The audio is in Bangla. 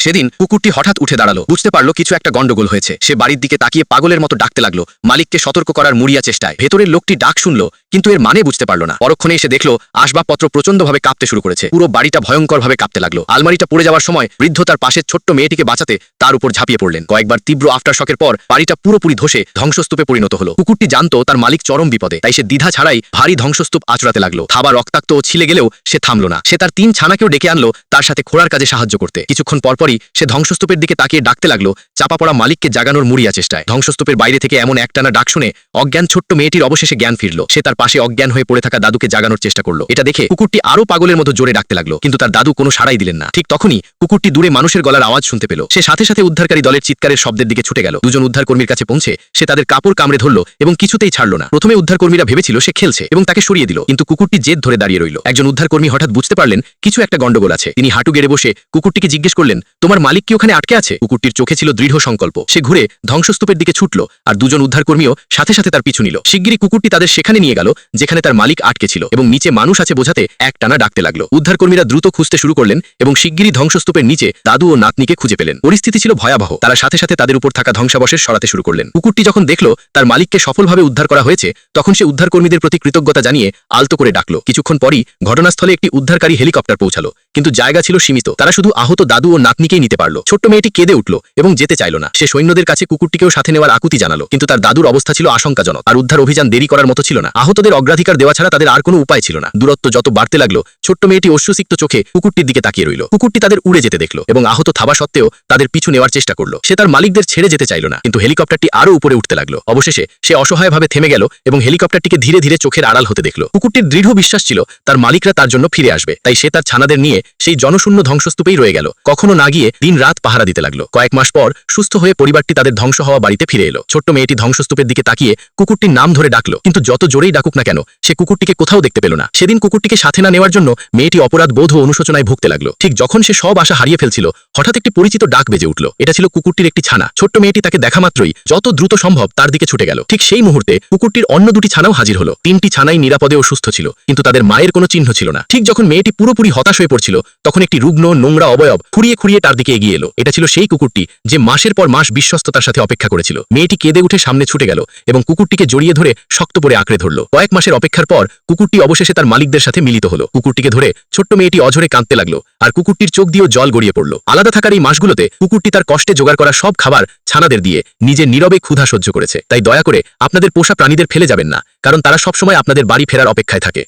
সেদিন কুকুরটি হঠাৎ উঠে দাঁড়ালো, বুঝতে পারলো কিছু একটা গন্ডগোল হয়েছে। সে বাড়ির দিকে তাকিয়ে পাগলের মতো ডাকতে লাগলো, মালিককে সতর্ক করার মুড়িয়া চেষ্টায়। ভেতরের লোকটি ডাক শুনলো, কিন্তু এর মানে বুঝতে পারলো না। পরক্ষণে এসে দেখলো আসবাবপত্র প্রচন্ডভাবে কাঁপতে শুরু করেছে। পুরো বাড়িটা ভয়ঙ্করভাবে কাঁপতে লাগলো। আলমারিটা পড়ে যাওয়ার সময় বৃদ্ধ তার পাশের ছোট্ট মেয়েটিকে বাঁচাতে তার উপর ঝাঁপিয়ে পড়লেন। কয়েকবার তীব্র আফটার শকের পর বাড়িটা পুরোপুরি ধসে ধ্বংসস্তূপে পরিণত হলো। কুকুরটি জানতো তার মালিক চরম বিপদে, তাই সে দ্বিধা ছাড়াই ভারী ধ্বংসস্তূপ আঁচড়াতে লাগলো। থাবা রক্তাক্ত ও ছিলে গেলেও সে থামলো না। সে তার 3 ছানাকেও ডেকে আনলো তার সাথে খোঁড়ার কাজে সাহায্য করতে। কিছুক্ষণ পরপরই সে ধ্বংসস্তূপের দিকে তাকিয়ে ডাকতে লাগলো, চাপা পড়া মালিককে জাগানোর মুড়িয়া চেষ্টায়। ধ্বংসস্তূপের বাইরে থেকে এমন একটানা ডাক শুনে অজ্ঞান ছোট্ট মেয়েটির অবশেষে জ্ঞান ফিরল। সে তার পাশে অজ্ঞান হয়ে পড়ে থাকা দাদুকে জাগানোর চেষ্টা করলো। এটা দেখে কুকুরটি আরো পাগলের মতো জোরে ডাকতে লাগলো, কিন্তু তার দাদু কোনো সাড়াই দিলেন না। ঠিক তখনই কুকুরটি দূরে মানুষের গলার আওয়াজ শুনতে পেল। সে সাথে সাথে উদ্ধারকারী দলের চিৎকারের শব্দের দিকে ছুটে গেল। দুজন উদ্ধারকর্মীর কাছে পৌঁছে সে তাদের কাপড় কামড়ে ধরলো এবং কিছুতেই ছাড়লো না। প্রথমে উদ্ধারকর্মীরা ভেবেছিল সে খেলছে এবং তাকে সরিয়ে দিল, কিন্তু কুকুরটি জেদ ধরে দাঁড়িয়ে রইল। একজন উদ্ধারকর্মী হঠাৎ বুঝতে পারলেন কিছু একটা গন্ডগোল আছে। তিনি হাঁটু গেড়ে বসে কুকুরটিকে জিজ্ঞেস করলেন, তোমার মালিক কি ওখানে আটকে আছে? কুকুরটির চোখে ছিল দৃঢ় সংকল্প। সে ঘুরে ধ্বংসস্তূপের দিকে ছুটল, আর দুজন উদ্ধারকর্মীও সাথে সাথে তার পিছু নিল। শিগগিরই কুকুরটি তাদের সেখানে নিয়ে গেল যেখানে তার মালিক আটকে ছিল এবং নিচে মানুষ আছে বোঝাতে একটানা ডাকতে লাগলো। উদ্ধারকর্মীরা দ্রুত খুঁজতে শুরু করলেন এবং শিগগিরই ধ্বংসস্তূপের নিচে দাদু ও নাতনিকে খুঁজে পেলেন। পরিস্থিতি ছিল ভয়াবহ। তারা সাথে সাথে তাদের উপর থাকা ধ্বংসাবশেষ সরাতে শুরু করলেন। কুকুরটি যখন দেখলো তার মালিককে সফলভাবে উদ্ধার করা হয়েছে, তখন সে উদ্ধারকর্মীদের প্রতি কৃতজ্ঞতা জানিয়ে আলতো করে ডাকলো। কিছুক্ষণ পরই ঘটনাস্থলে একটি উদ্ধারকারী হেলিকপ্টার পৌঁছালো, কিন্তু জায়গা ছিল সীমিত। তারা শুধু আহত দাদু ও নাতনিকেই নিতে পারলো। ছোট্ট মেয়েটি কেঁদে উঠল এবং যেতে চাইল না। সে সৈন্যদের কাছে কুকুরটিকেও সাথে নেওয়ার আকুতি জানালো, কিন্তু তার দাদুর অবস্থা ছিল আশঙ্কাজনক, আর উদ্ধার অভিযান দেরি করার মতো ছিল না। আহতদের অগ্রাধিকার দেওয়া ছাড়া তাদের আর কোনো উপায় ছিল না। দূরত্ব যত বাড়তে লাগলো, ছোট্ট মেয়েটি অশ্রুসিক্ত চোখে কুকুরটির দিকে তাকিয়ে রইল। কুকুরটি তাদের উড়ে যেতে দেখলো এবং আহত থাবা সত্ত্বেও তাদের পিছু নেওয়ার চেষ্টা করলো। সে তার মালিকদের ছেড়ে যেতে চাইল না, কিন্তু হেলিকপ্টারটি আরো উপরে উঠতে লাগলো। অবশেষে সে অসহায়ভাবে থেমে গেল এবং হেলিকপ্টারটিকে ধীরে ধীরে চোখের আড়াল হতে দেখলো। কুকুরটির দৃঢ় বিশ্বাস ছিল তার মালিকরা তার জন্য ফিরে আসবে, তাই সে তার ছানাদের নিয়ে সেই জনশূন্য ধ্বংসস্তূপেই রয়ে গেল, কখনো না গিয়ে দিন রাত পাহারা দিতে লাগলো। কয়েক মাস পর সুস্থ হয়ে পরিবারটি তাদের ধ্বংস হওয়া বাড়িতে ফিরে এলো। ছোট্ট মেয়েটি ধ্বংসস্তূপের দিকে তাকিয়ে কুকুরটির নাম ধরে ডাকলো, কিন্তু যত জোরেই ডাকুক না কেন সে কুকুরটিকে কোথাও দেখতে পেল না। সেদিন কুকুরটিকে সাথে না নেওয়ার জন্য মেয়েটি অপরাধ বোধ ও অনুশোচনায় ভুগতে লাগলো। ঠিক যখন সে সব আশা হারিয়ে ফেলছিল, হঠাৎ একটি পরিচিত ডাক বেজে উঠল। এটা ছিল কুকুরটির একটি ছানা। ছোট্ট মেয়েটি তাকে দেখা মাত্রই যত দ্রুত সম্ভব তার দিকে ছুটে গেল। ঠিক সেই মুহূর্তে কুকুরটির অন্য দুটি ছানাও হাজির হলো। 3টি ছানাই নিরাপদে ও সুস্থ ছিল, কিন্তু তাদের মায়ের কোনো চিহ্ন ছিল না। ঠিক যখন মেয়েটি পুরোপুরি হতাশ হয়ে পড়ছিল, তখন একটি রুগ্ন নোংরা অবয়ব খুঁড়িয়ে খুঁড়িয়ে তার দিকে এগিয়ে এলো। এটা ছিল সেই কুকুরটি যে মাসের পর মাস বিশ্বস্ততার সাথে অপেক্ষা করেছিল। মেয়েটি কেঁদে উঠে সামনে ছুটে গেল এবং কুকুরটিকে জড়িয়ে ধরে শক্ত করে আঁকড়ে ধরল। কয়েক মাসের অপেক্ষার পর কুকুরটি অবশেষে তার মালিকদের সাথে মিলিত হলো। কুকুরটিকে ধরে ছোট্ট মেয়েটি অঝরে কাঁদতে লাগলো, আর কুকুরটির চোখ দিয়েও জল গড়িয়ে পড়ল। আলাদা থাকার এই মাসগুলোতে কুকুরটি তার কষ্টে জোগাড় করা সব খাবার ছানাদের দিয়ে নিজের নীরবে ক্ষুধা সহ্য করেছে। তাই দয়া করে আপনাদের পোষা প্রাণীদের ফেলে যাবেন না, কারণ তারা সবসময় আপনাদের বাড়ি ফেরার অপেক্ষায় থাকে।